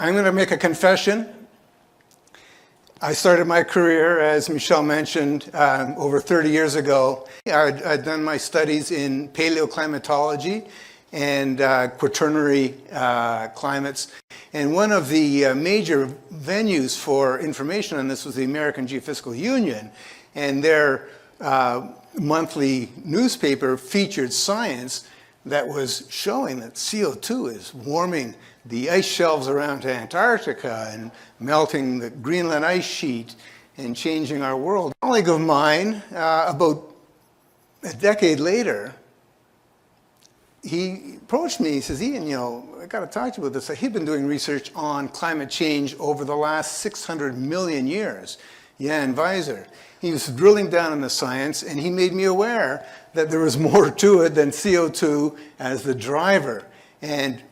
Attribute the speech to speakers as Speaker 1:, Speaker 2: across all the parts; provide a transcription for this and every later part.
Speaker 1: I'm going to make a confession. I started my career, as Michelle mentioned, over 30 years ago. I'd done my studies in paleoclimatology and quaternary climates. And one of the major venues for information on this was the American Geophysical Union. And their monthly newspaper featured science that was showing that CO2 is warming the ice shelves around Antarctica and melting the Greenland ice sheet and changing our world. A colleague of mine, about a decade later, he approached me. He says, Ian, I got to talk to you about this. He'd been doing research on climate change over the last 600 million years. Jan Weiser. He was drilling down in the science, and he made me aware that there was more to it than CO2 as the driver and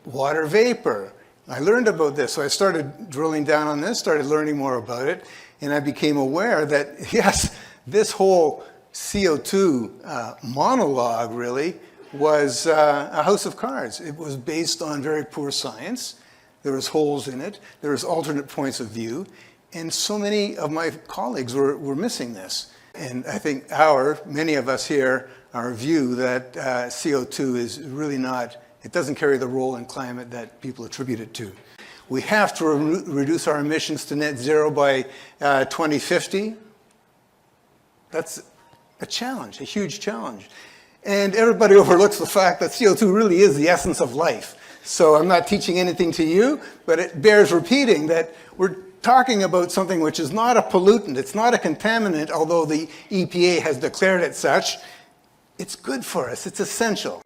Speaker 1: water vapor. I learned about this, so I started drilling down on this, started learning more about it, and I became aware that, yes, this whole CO2 monologue really was a house of cards. It was based on very poor science. There was holes in it. There was alternate points of view. And so many of my colleagues were missing this. And I think many of us here, our view that CO2 is really not, it doesn't carry the role in climate that people attribute it to. We have to reduce our emissions to net zero by 2050. That's a challenge, a huge challenge. And everybody overlooks the fact that CO2 really is the essence of life. So I'm not teaching anything to you, but it bears repeating that we're talking about something which is not a pollutant, it's not a contaminant, although the EPA has declared it such. It's good for us, it's essential.